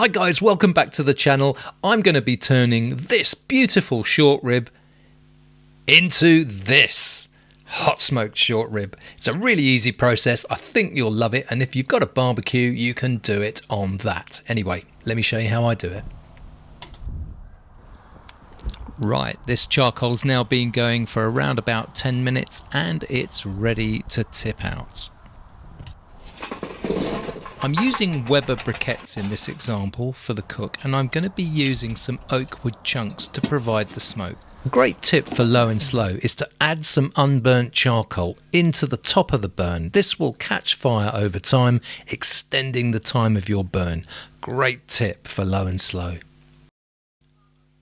Hi guys, welcome back to the channel. I'm going to be turning this beautiful short rib into this hot smoked short rib. It's a really easy process. I think you'll love it, and if you've got a barbecue you can do it on that. Anyway, let me show you how I do it. Right, this charcoal's now been going for around about 10 minutes and it's ready to tip out. I'm using Weber Briquettes in this example for the cook, and I'm going to be using some oak wood chunks to provide the smoke. A great tip for low and slow is to add some unburnt charcoal into the top of the burn. This will catch fire over time, extending the time of your burn. Great tip for low and slow.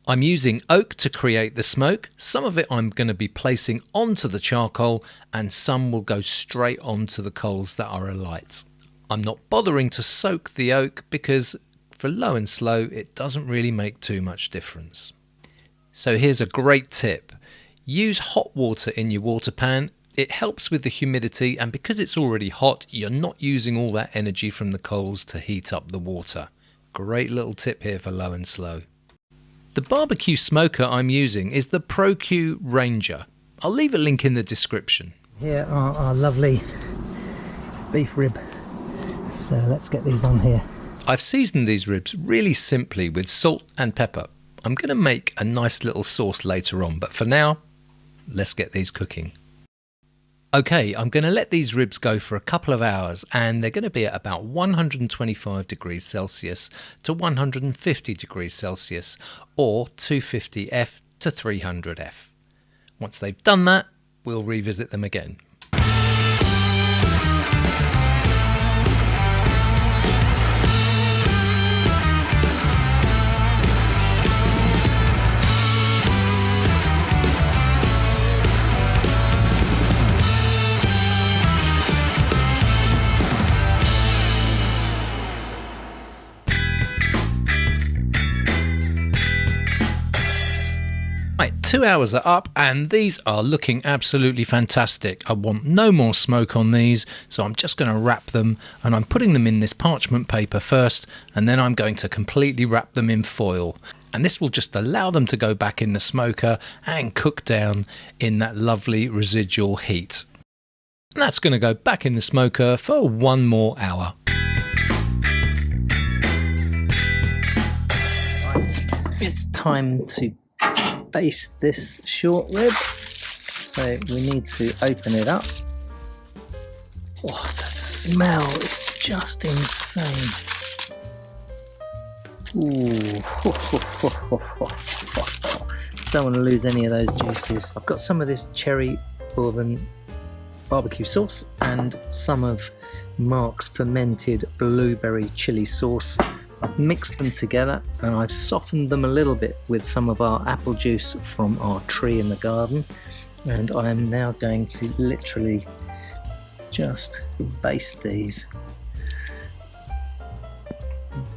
I'm using oak to create the smoke. Some of it I'm going to be placing onto the charcoal and some will go straight onto the coals that are alight. I'm not bothering to soak the oak because for low and slow it doesn't really make too much difference. So here's a great tip. Use hot water in your water pan. It helps with the humidity, and because it's already hot you're not using all that energy from the coals to heat up the water. Great little tip here for low and slow. The barbecue smoker I'm using is the ProQ Ranger. I'll leave a link in the description. Here are our lovely beef rib. So let's get these on here. I've seasoned these ribs really simply with salt and pepper. I'm going to make a nice little sauce later on, but for now, let's get these cooking. Okay, I'm going to let these ribs go for a couple of hours, and they're going to be at about 125 degrees Celsius to 150 degrees Celsius, or 250F to 300F. Once they've done that, we'll revisit them again. Right, 2 hours are up and these are looking absolutely fantastic. I want no more smoke on these, so I'm just going to wrap them, and I'm putting them in this parchment paper first, and then I'm going to completely wrap them in foil. And this will just allow them to go back in the smoker and cook down in that lovely residual heat. And that's going to go back in the smoker for 1 more hour. Right, it's time to baste this short rib, so we need to open it up. Oh, the smell is just insane. Ooh. Don't want to lose any of those juices. I've got some of this cherry bourbon barbecue sauce and some of Mark's fermented blueberry chili sauce. I've mixed them together and I've softened them a little bit with some of our apple juice from our tree in the garden, and I am now going to literally just baste these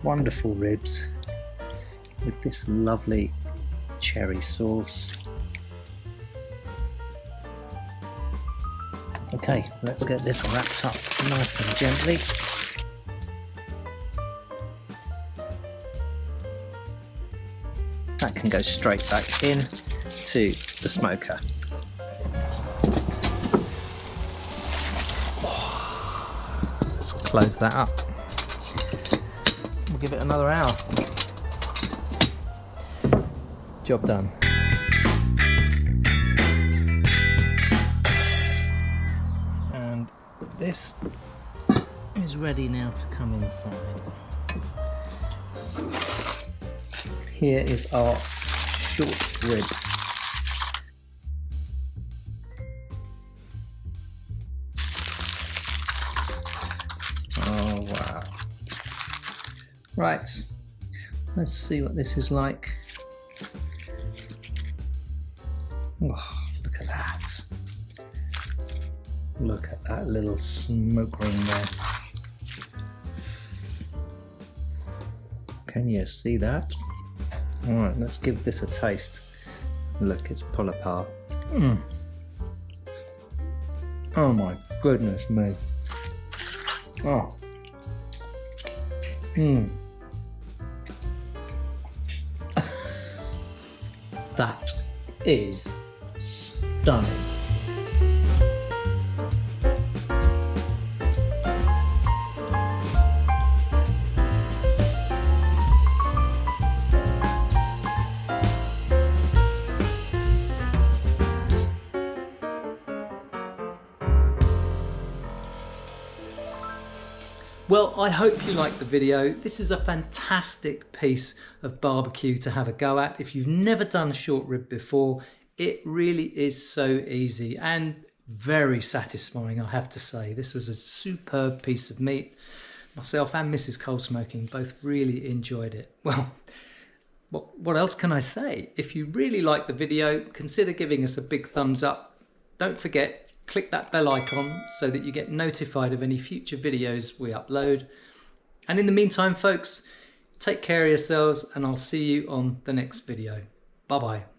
wonderful ribs with this lovely cherry sauce. Okay, let's get this wrapped up nice and gently. That can go straight back in to the smoker. Let's close that up. We'll give it another hour. Job done. And this is ready now to come inside. Here is our short rib. Oh wow. Right, let's see what this is like. Oh, look at that. Look at that little smoke ring there. Can you see that? Alright, let's give this a taste. Look, it's pull apart. Oh my goodness me. Oh. That is stunning. Well, I hope you liked the video. This is a fantastic piece of barbecue to have a go at. If you've never done short rib before, it really is so easy and very satisfying, I have to say. This was a superb piece of meat. Myself and Mrs. Coldsmoking both really enjoyed it. Well, what else can I say? If you really like the video, consider giving us a big thumbs up. Don't forget, click that bell icon so that you get notified of any future videos we upload. And in the meantime, folks, take care of yourselves and I'll see you on the next video. Bye-bye.